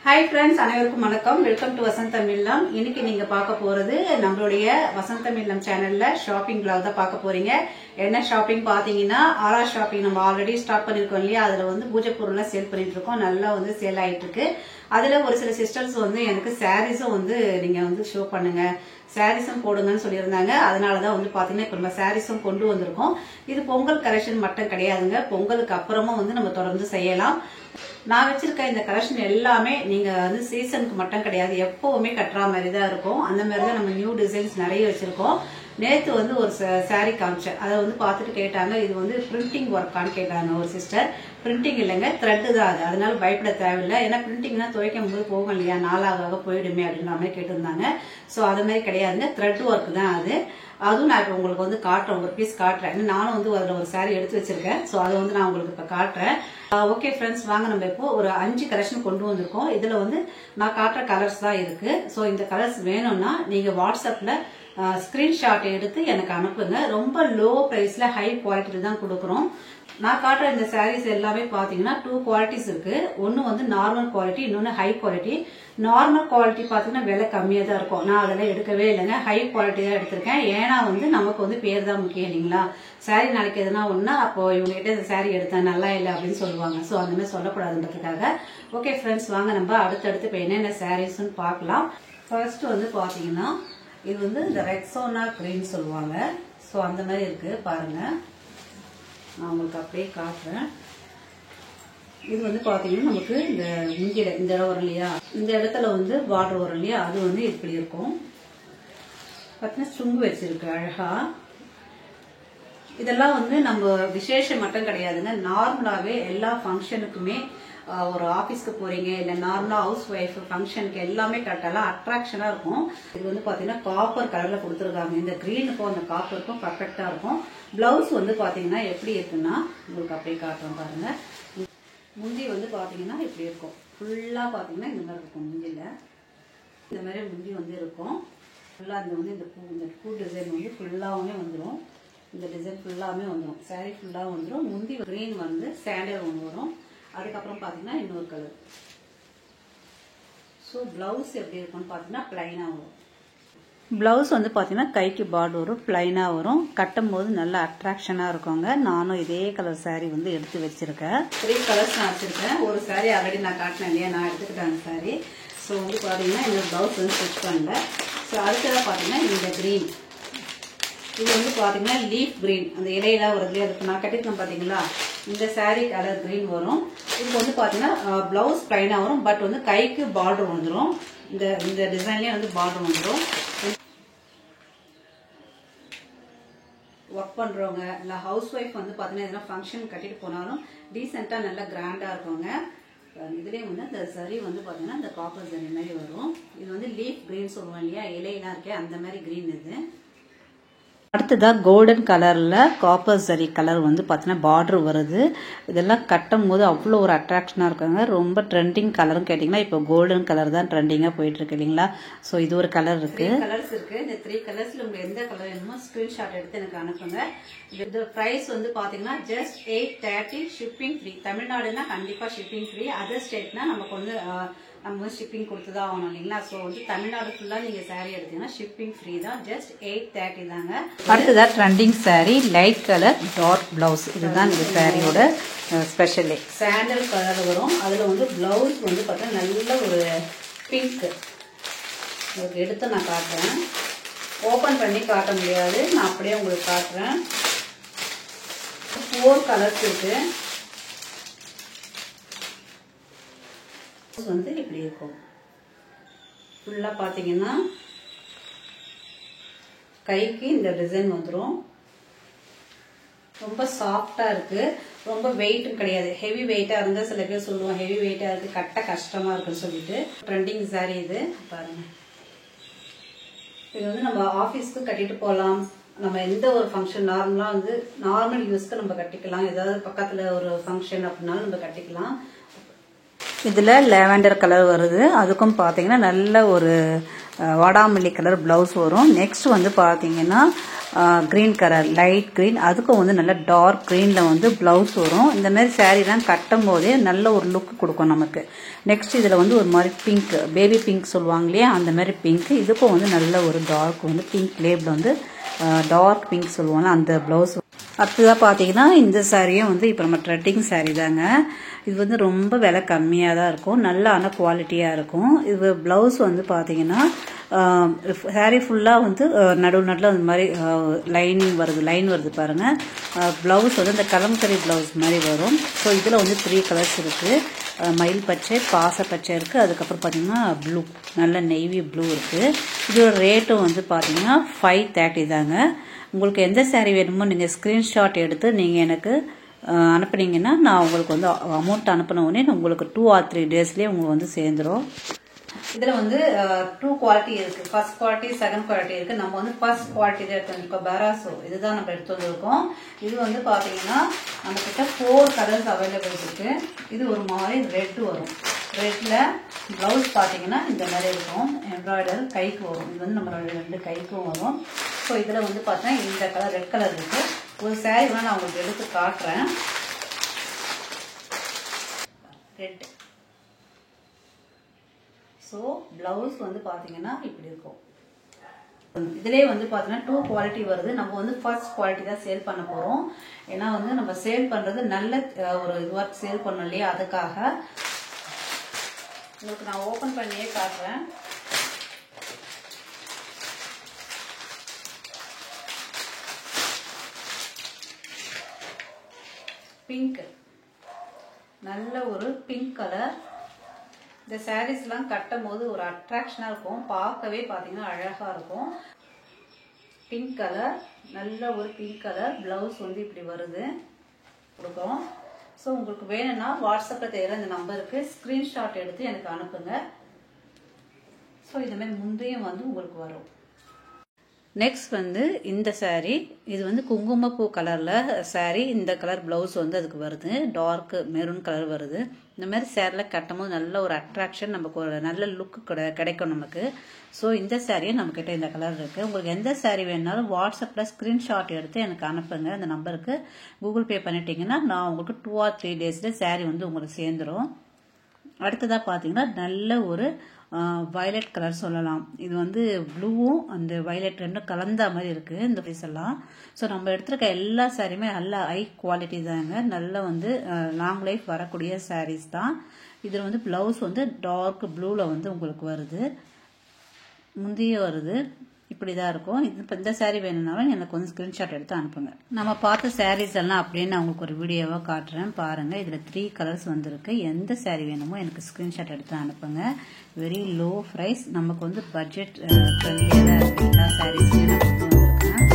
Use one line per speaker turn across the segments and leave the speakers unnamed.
Hi friends, அனைவருக்கும் வணக்கம். Welcome to வசந்தம் இல்லம். இன்னைக்கு நீங்க பார்க்க போறது நம்மளுடைய வசந்தம் இல்லம் சேனல்ல ஷாப்பிங் vlog தான் பார்க்க போறீங்க. என்ன ஷாப்பிங் பாத்தீங்கன்னா ஆரா ஷாப்பிங் நம்ம ஆல்ரெடி ஸ்டார்ட் பண்ணிருக்கோம் இல்லையா? அதுல வந்து பூஜை பொருள்லாம் சேல் பண்ணிட்டு இருக்கோம். நல்லா வந்து சேல் ஆயிட்டு இருக்கு. அதுல ஒரு சில சிஸ்டர்ஸ் வந்து எனக்கு சாரீஸும் வந்து நீங்க வந்து ஷோ பண்ணுங்க, சாரீஸும் போடுங்கன்னு சொல்லியிருந்தாங்க. அதனாலதான் வந்து பாத்தீங்கன்னா இப்ப நம்ம சாரீஸும் கொண்டு வந்திருக்கோம். இது பொங்கல் கலெக்ஷன் மட்டும் கிடையாதுங்க. பொங்கலுக்கு அப்புறமும் வந்து நம்ம தொடர்ந்து செய்யலாம். நான் வச்சிருக்க இந்த கலெக்ஷன் எல்லாமே நீங்க வந்து சீசனுக்கு மட்டும் கிடையாது, எப்பவுமே கட்டுற மாதிரி தான் இருக்கும். அந்த மாதிரி தான் நம்ம நியூ டிசைன்ஸ் நிறைய வச்சிருக்கோம். நேத்து வந்து ஒரு சாரி காமிச்சேன், அதை வந்து பார்த்துட்டு கேட்டாங்க இது வந்து பிரிண்டிங் ஒர்க்கான்னு கேட்டாங்க ஒரு சிஸ்டர். பிரிண்டிங் இல்லைங்க, த்ரெட்டு தான் அது, அதனால பயப்பட தேவையில்லை. ஏன்னா பிரிண்டிங்னா துவைக்கும் போது போகும் இல்லையா, நாளாக போயிடுமே அப்படின்ற மாதிரி கேட்டிருந்தாங்க. ஸோ அது மாதிரி கிடையாதுங்க, த்ரெட் ஒர்க் தான் அது. அதுவும் நான் இப்போ உங்களுக்கு வந்து காட்டுறேன், ஒரு பீஸ் காட்டுறேன். நானும் வந்து அதில் ஒரு சாரி எடுத்து வச்சிருக்கேன். ஸோ அதை வந்து நான் உங்களுக்கு இப்போ காட்டுறேன். ஓகே ஃப்ரெண்ட்ஸ், வாங்க நம்ம இப்போ ஒரு 5 கலெக்ஷன் கொண்டு வந்திருக்கோம். இதுல வந்து நான் காட்டுற கலர்ஸ் தான் இருக்கு. ஸோ இந்த கலர்ஸ் வேணும்னா நீங்க வாட்ஸ்அப்ல ஸ்கிரீன்ஷாட் எடுத்து எனக்கு அனுப்புங்க. ரொம்ப லோ பிரைஸ்ல ஹை குவாலிட்டியில தான் கொடுக்குறோம். நான் காட்டுற இந்த சாரீஸ் எல்லாமே பாத்தீங்கன்னா 2 குவாலிட்டிஸ் இருக்கு. ஒன்னு வந்து நார்மல் குவாலிட்டி, இன்னொன்னு ஹை குவாலிட்டி. நார்மல் குவாலிட்டி பாத்தீங்கன்னா விலை கம்மியா தான் இருக்கும். நான் அதெல்லாம் எடுக்கவே இல்லைங்க, ஹை குவாலிட்டி தான் எடுத்திருக்கேன். ஏன்னா வந்து நமக்கு வந்து பேர் தான் முக்கியம் இல்லைங்களா? சாரி நாளைக்கு எதுனா ஒண்ணா அப்போ இவங்க கிட்ட இந்த சாரி எடுத்தேன் நல்லா இல்லை அப்படின்னு சொல்லுவாங்க. ஸோ அந்த மாதிரி சொல்லக்கூடாதுன்றதுக்காக. ஓகே ஃப்ரெண்ட்ஸ், வாங்க நம்ம அடுத்தடுத்து இப்போ என்னென்ன சாரீஸ்ன்னு பார்க்கலாம். ஃபர்ஸ்ட் வந்து பாத்தீங்கன்னா இது வந்து இந்த ரெக்ஸோனா கிரீன் சொல்லுவாங்க. ஸோ அந்த மாதிரி இருக்கு பாருங்க, நான் உங்களுக்கு அப்படியே காட்டுறேன். இது வந்து பாத்தீங்கன்னா நமக்கு இந்த முந்தியில இந்த இடம் வரும் இல்லையா, இந்த இடத்துல வந்து பார்டர் வரும் இல்லையா, அது வந்து இப்படி இருக்கும். பாத்தீங்கன்னா சுங்கு வச்சிருக்கு அழகா. இதெல்லாம் வந்து நம்ம விசேஷம் மட்டும் கிடையாதுங்க, நார்மலாவே எல்லா ஃபங்க்ஷனுக்குமே, ஒரு ஆபீஸ்க்கு போறீங்க இல்ல நார்மலா ஹவுஸ் ஒய்ஃப் ஃபங்க்ஷனுக்கு எல்லாமே கட்டலாம், அட்ராக்ஷனா இருக்கும். இது வந்து பாத்தீங்கன்னா காப்பர் கலர்ல கொடுத்துருக்காங்க. இந்த கிரீனுக்கும் அந்த காப்பருக்கும் பர்ஃபெக்டா இருக்கும். பிளவுஸ் வந்து பாத்தீங்கன்னா எப்படி இருக்குன்னா உங்களுக்கு அப்படியே காட்டுறோம் பாருங்க. முந்தி வந்து பாத்தீங்கன்னா இப்படி இருக்கும், ஃபுல்லா பாத்தீங்கன்னா இந்த மாதிரி இருக்கும். முந்தியில இந்த மாதிரி முந்தி வந்து இருக்கும் ஃபுல்லா. இந்த வந்து இந்த பூ டிசைன் வந்து ஃபுல்லாவுமே வந்துடும். இந்த டிசைன் ஃபுல்லாமே வந்துடும், சாரி ஃபுல்லா வந்துடும். முந்தி கிரீன் வந்து சாண்டல் ஒன்று வரும். அதுக்கப்புறம் பாத்தீங்கன்னா இன்னொரு கலர். ஸோ பிளவுஸ் எப்படி இருக்கும்னு பாத்தீங்கன்னா பிளைனா வரும். பிளவுஸ் வந்து பாத்தீங்கன்னா கைக்கு பார்டர் வரும், பிளைனா வரும். கட்டும் போது நல்ல அட்ராக்ஷனா இருக்குங்க. நானும் இதே கலர் சாரி வந்து எடுத்து வச்சிருக்கேன். 3 கலர்ஸ் நான் வச்சிருக்கேன். ஒரு சாரி ஆல்ரெடி நான் காட்டினேன் இல்லையா, நான் எடுத்துக்கிட்டேன் அந்த சாரி. ஸோ வந்து பாத்தீங்கன்னா இந்த பிளவுஸ் வந்து ஸ்டிச் பண்ணல. ஸோ அடுத்ததான் பாத்தீங்கன்னா இந்த கிரீன், இது வந்து பாத்தீங்கன்னா லீஃப் கிரீன், அந்த இலையெல்லாம் வருது இல்லையா, அதுக்கு நான் கட்டிருக்கேன் பாத்தீங்களா, இந்த சாரி கலர் கிரீன் வரும். இதுக்கு வந்து பாத்தீங்கன்னா பிளவுஸ் பிளைனா வரும், பட் வந்து கைக்கு பார்டர் வந்துடும். இந்த டிசைன்லயே வந்து பார்டர் வந்துடும். ஒர்க் பண்றவங்க இல்ல ஹவுஸ் ஒய்ஃப் வந்து பாத்தீங்கன்னா எதனா ஃபங்க்ஷன் கட்டிட்டு போனாலும் டீசெண்டா நல்லா கிராண்டா இருக்குங்க. இதுலயே வந்து இந்த சரி வந்து பாத்தீங்கன்னா இந்த காப்பர் சரி மாதிரி வரும். இது வந்து லீஃப் கிரீன் சொல்லுவோம் இல்லையா, இலையெல்லாம் இருக்கே அந்த மாதிரி கிரீன் இது. அடுத்ததா கோல்டன் கலர்ல காப்பர் சரி கலர் வந்து பாத்தீங்கன்னா பார்டர் வருது. இதெல்லாம் கட்டும் போது அவ்வளோ ஒரு அட்ராக்ஷனா இருக்காங்க. ரொம்ப ட்ரெண்டிங் கலரும் கேட்டீங்கன்னா இப்போ கோல்டன் கலர் தான் ட்ரெண்டிங்கா போயிட்டு இருக்கு இல்லைங்களா? ஸோ இது ஒரு கலர் இருக்கு. 3 கலர்ஸ் இருக்கு. இந்த 3 கலர்ஸ்ல உங்களுக்கு எந்த கலர் வேணுமோ ஸ்கிரீன்ஷாட் எடுத்து எனக்கு அனுப்புங்க. இது பிரைஸ் வந்து பாத்தீங்கன்னா ஜஸ்ட் 830, ஷிப்பிங் ஃப்ரீ. தமிழ்நாடுனா கண்டிப்பா ஷிப்பிங் ஃப்ரீ, அதர் ஸ்டேட்னா நமக்கு வந்து நம்ம வந்து ஷிப்பிங் கொடுத்துதான் ஆகணும் இல்லைங்களா? ஸோ வந்து தமிழ்நாடு ஃபுல்லா நீங்க சாரி எடுத்தீங்கன்னா ஷிப்பிங் ஃப்ரீ தான். ஜஸ்ட் 830 தாங்க. அடுத்ததா trending sari light colour dark blouse. இதுதான் இந்த சாரியோட ஸ்பெஷலே. சாண்டல் கலர் வரும். அதுல வந்து பிளவுஸ் வந்து பார்த்தீங்கன்னா நல்ல ஒரு பிங்க். உங்களுக்கு எடுத்து நான் காட்டுறேன். ஓபன் பண்ணி காட்ட முடியாது, நான் அப்படியே உங்களுக்கு காட்டுறேன். 4 கலர்ஸ் இருக்கு. வந்து இப்படி இருக்கும். ஃபுல்லா பாத்தீங்கன்னா கைக்கு இந்த டிசைன் வந்துடும். ரொம்ப சாஃப்டா இருக்கு, ரொம்ப வெயிட்டும் கிடையாது. ஹெவி வெயிட்டா இருந்தா சில பேர் சொல்லுவாங்க ஹெவி வெயிட்டா இருக்கு, கட்ட கஷ்டமா இருக்குன்னு சொல்லிட்டு. ட்ரெண்டிங் சாரி இது பாருங்க. இது வந்து நம்ம ஆபீஸ்க்கு கட்டிட்டு போகலாம். நம்ம எந்த ஒரு ஃபங்க்ஷன் நார்மலா வந்து நார்மல் யூஸ்க்கு நம்ம கட்டிக்கலாம். ஏதாவது பக்கத்துல ஒரு ஃபங்க்ஷன் அப்படின்னாலும் நம்ம கட்டிக்கலாம். இதுல லாவெண்டர் கலர் வருது. அதுக்கும் பாத்தீங்கன்னா நல்ல ஒரு வாடாமல்லி கலர் பிளவுஸ் வரும். நெக்ஸ்ட் வந்து பாத்தீங்கன்னா கிரீன் கலர் லைட் கிரீன், அதுக்கும் வந்து நல்ல டார்க் கிரீனில் வந்து ப்ளவுஸ் வரும். இந்த மாதிரி சாரீலாம் கட்டும் போதே நல்ல ஒரு லுக் கொடுக்கும் நமக்கு. நெக்ஸ்ட் இதில் வந்து ஒரு மாதிரி பிங்க், பேபி பிங்க் சொல்லுவாங்க இல்லையா, அந்த மாதிரி பிங்க். இதுக்கும் வந்து நல்ல ஒரு டார்க் வந்து பிங்க் லேபில் வந்து டார்க் பிங்க் சொல்லுவாங்க, அந்த ப்ளவுஸ். அடுத்ததாக பார்த்தீங்கன்னா இந்த சாரியும் வந்து இப்போ நம்ம ட்ரெண்டிங் சாரீ தாங்க. இது வந்து ரொம்ப விலை கம்மியாக தான் இருக்கும், நல்ல ஆனால் குவாலிட்டியாக இருக்கும். இது ப்ளவுஸ் வந்து பார்த்தீங்கன்னா சாரீ ஃபுல்லாக வந்து நடுவில் அந்த மாதிரி லைன் வருது பாருங்கள். ப்ளவுஸ் வந்து இந்த கலம்கரி ப்ளவுஸ் மாதிரி வரும். ஸோ இதில் வந்து 3 கலர்ஸ் இருக்குது. மயில் பச்சை, பாச பச்சை இருக்குது, அதுக்கப்புறம் பார்த்தீங்கன்னா ப்ளூ, நல்ல நெய்வி ப்ளூ இருக்குது. இதோட ரேட்டும் வந்து பார்த்தீங்கன்னா 530 தாங்க. உங்களுக்கு எந்த சாரீ வேணுமோ நீங்கள் ஸ்க்ரீன்ஷாட் எடுத்து நீங்கள் எனக்கு அனுப்புனீங்கன்னா நான் உங்களுக்கு வந்து அமௌண்ட் அனுப்பின உடனே உங்களுக்கு 2 or 3 டேஸ்லேயே உங்களுக்கு வந்து சேர்ந்துடும். இதில் வந்து 2 குவாலிட்டி இருக்குது. ஃபர்ஸ்ட் குவாலிட்டி, செகண்ட் குவாலிட்டி இருக்குது. நம்ம வந்து ஃபர்ஸ்ட் குவாலிட்டி தான் எடுத்து வந்திருக்கோம். பராசோ இதுதான் நம்ம எடுத்து வந்திருக்கோம். இது வந்து பார்த்தீங்கன்னா நம்மக்கிட்ட 4 கலர்ஸ் அவைலபிள் இருக்குது. இது ஒரு மாதிரி ரெட் வரும். ரெட்டில் ப்ளவுஸ் பார்த்தீங்கன்னா இந்த மாதிரி இருக்கும், எம்ப்ராய்டர் கைக்கு வரும். இது வந்து நம்ம 2 கைக்கும் வரும். ஸோ இதில் வந்து பார்த்தீங்கன்னா இந்த கலர் ரெட் கலர் இருக்குது. ஒரு சாரீ வேணால் நான் உங்களுக்கு எடுத்து காட்டுறேன். ரெட். ஸோ ப்ளவுஸ் வந்து பார்த்தீங்கன்னா இப்படி இருக்கும். இதிலே வந்து பார்த்தீங்கன்னா 2 குவாலிட்டி வருது. நம்ம வந்து ஃபர்ஸ்ட் குவாலிட்டி தான் சேல் பண்ண போகிறோம். ஏன்னா வந்து நம்ம சேல் பண்ணுறது நல்ல ஒரு இதுவாக சேல் பண்ணோம் இல்லையா, அதுக்காக உங்களுக்கு நான் ஓப்பன் பண்ணியே காட்டுறேன். பிங்க், நல்ல ஒரு பிங்க் கலர். இந்த சாரீஸ்லாம் கட்டும் போது ஒரு அட்ராக்ஷனாக இருக்கும், பார்க்கவே பார்த்தீங்கன்னா அழகாக இருக்கும். பிங்க் கலர், நல்ல ஒரு பிங்க் கலர். ப்ளவுஸ் வந்து இப்படி வருது கொடுக்குறோம். ஸோ உங்களுக்கு வேணும்னா வாட்ஸ்அப்பில் தேவை இந்த நம்பருக்கு ஸ்க்ரீன்ஷாட் எடுத்து எனக்கு அனுப்புங்க. ஸோ இதுமாதிரி முந்தையும் வந்து உங்களுக்கு வரும். நெக்ஸ்ட் வந்து இந்த சாரீ, இது வந்து குங்குமப்பூ கலரில் சாரீ. இந்த கலர் ப்ளவுஸ் வந்து அதுக்கு வருது, டார்க் மெரூன் கலர் வருது. இந்த மாதிரி சேரில் கட்டும் போது நல்ல ஒரு அட்ராக்ஷன், நமக்கு ஒரு நல்ல லுக்கு கிடைக்கும் நமக்கு. ஸோ இந்த சாரியை நம்மக்கிட்ட இந்த கலர் இருக்குது. உங்களுக்கு எந்த சாரீ வேணுனாலும் வாட்ஸ்அப்பில் ஸ்க்ரீன்ஷாட் எடுத்து எனக்கு அனுப்புங்க. அந்த நம்பருக்கு கூகுள் பே பண்ணிட்டீங்கன்னா நான் உங்களுக்கு 2 or 3 டேஸில் சாரீ வந்து உங்களுக்கு சேர்ந்துடும். அடுத்ததாக பார்த்தீங்கன்னா நல்ல ஒரு வயலட் கலர் சொல்லலாம். இது வந்து ப்ளூவும் அந்த வயலட் ரெண்டும் கலந்த மாதிரி இருக்குது இந்த பீஸ் எல்லாம். ஸோ நம்ம எடுத்துருக்க எல்லா சாரியுமே நல்ல ஹை குவாலிட்டி தாங்க, நல்ல வந்து லாங் லைஃப் வரக்கூடிய சாரீஸ் தான். இதில் வந்து ப்ளவுஸ் வந்து டார்க் ப்ளூவில் வந்து உங்களுக்கு வருது, முந்தைய வருது. இப்படி தான் இருக்கும். இப்போ இந்த சாரீ வேணும்னாலும் எனக்கு வந்து ஸ்க்ரீன்ஷாட் எடுத்து அனுப்புங்க. நம்ம பார்த்த சாரீஸ் எல்லாம் அப்படியே நான் உங்களுக்கு ஒரு வீடியோவாக காட்டுறேன் பாருங்கள். இதில் 3 கலர்ஸ் வந்துருக்கு. எந்த சாரீ வேணுமோ எனக்கு ஸ்க்ரீன்ஷாட் எடுத்து அனுப்புங்க. வெரி லோ ப்ரைஸ், நமக்கு வந்து பட்ஜெட் ஃப்ரெண்ட்லியாக தான் இருக்குது. எல்லா சாரீஸுமே நான் கொண்டு வந்திருக்கேன்.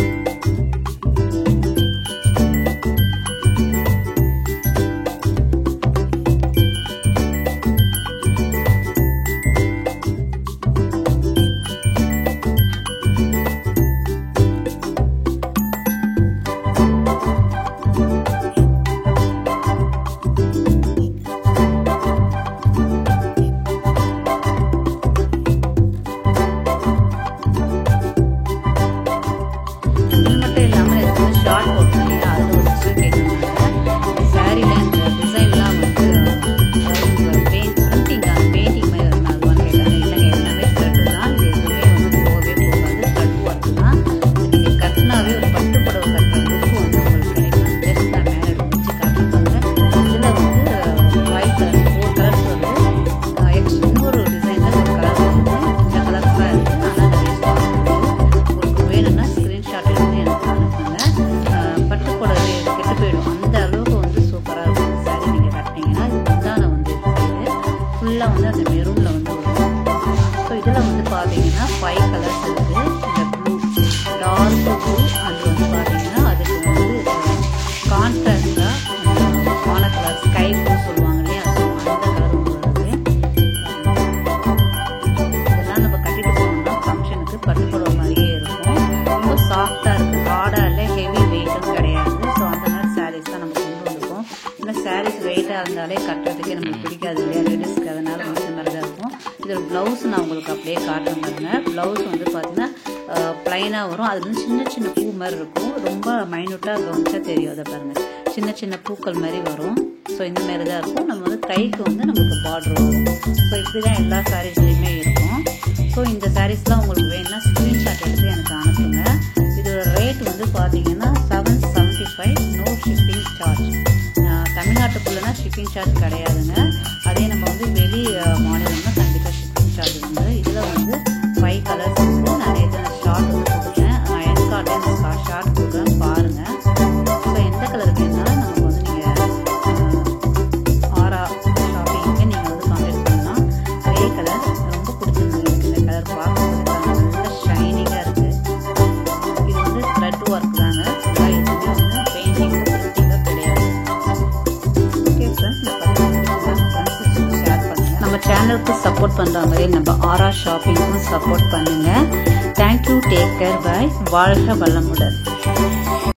வந்து அந்த மெரூன்ல வந்து வரும். ஸோ இதில் வந்து பார்த்தீங்கன்னா 5 கலர்ஸ் இருக்குது. இந்த ப்ளூ, டார்க் ப்ளூ, அது வந்து பார்த்தீங்கன்னா அதுக்கு வந்து கான்ட்ராஸ்டாக ஆன கலர் ஸ்கை ப்ளூ சொல்லுவாங்க இல்லையா, அந்த கலர் வருது. இதெல்லாம் நம்ம கட்டிட்டு போனோம்னா ஃபங்க்ஷனுக்கு பட்டு புடவை மாதிரியே இருக்கும். ரொம்ப சாஃப்டாக இருக்குது, ஹார்டாக இல்லை, ஹெவி வெயிட்டும் கிடையாது. ஸோ அந்த மாதிரி சாரீஸ் தான் நம்ம கொண்டு வந்திருக்கோம். இந்த சாரீஸ் வெயிட்டாக இருந்தாலே கட்டுறதுக்கே நமக்கு பிடிக்காது இல்லையா லேடிஸ்க்கு, அதனால வந்து இந்த மாதிரி தான் இருக்கும். இதில் ப்ளவுஸ் நான் உங்களுக்கு அப்படியே காட்டுறேன் பாருங்க. ப்ளவுஸ் வந்து பார்த்தீங்கன்னா பிளைனாக வரும். அது வந்து சின்ன சின்ன பூ மாதிரி இருக்கும். ரொம்ப மைன்யூட்டாக கவனிச்சா தெரியும். அதை பாருங்கள், சின்ன சின்ன பூக்கள் மாதிரி வரும். ஸோ இந்த மாதிரி தான் இருக்கும். நம்ம வந்து கைக்கு வந்து நமக்கு பார்டர் வரும். ஸோ இப்படி தான் எல்லா சாரீஸ்லையுமே இருக்கும். ஸோ இந்த சாரீஸ்லாம் உங்களுக்கு வேணும்னா ஸ்க்ரீன்ஷாட் எடுத்து எனக்கு அனுப்புங்க. இதோட ரேட் வந்து பார்த்தீங்கன்னா 775, நோ ஷிப்பிங் சார்ஜ். தமிழ்நாட்டுக்குள்ளனா ஷிப்பிங் சார்ஜ் கிடையாதுங்க. அதே நம்ம வந்து வெளி மாநிலம்னா கண்டிப்பாக ஷிப்பிங் சார்ஜ் உண்டு. இதில் வந்து 5 கலர்ஸ் இருக்குது. நான் நேற்று ஷார்ட் வந்து கொடுத்தேன். நான் எந்த ஷார்ட் கொடுக்குறேன் பாருங்கள். ஸோ எந்த கலர் வேணுனாலும் நமக்கு வந்து நீங்கள் ஆரா ஷாப்பிங்க்கு நீங்கள் வந்து கான்டாக்ட் பண்ணலாம். கிரே கலர் ரொம்ப பிடிச்சிருந்தது. இந்த கலர் பார்க்க நல்ல ஷைனிங்காக இருக்குது. இது வந்து த்ரெட் ஒர்க் தாங்க. எதுவுமே வந்து பெயிண்டிங் பிரிண்டிங்காக கிடையாது. ஓகே ஃப்ரெண்ட்ஸ், ஷேர் பண்ணுங்கள். நம்ம சேனலுக்கு சப்போர்ட் பண்ணுற மாதிரி நம்ம ஆரா ஷாப்பிங்க்கும் சப்போர்ட் பண்ணுங்கள். தேங்க்யூ, டேக் கேர், பாய். வாழ்க வளமுடன்.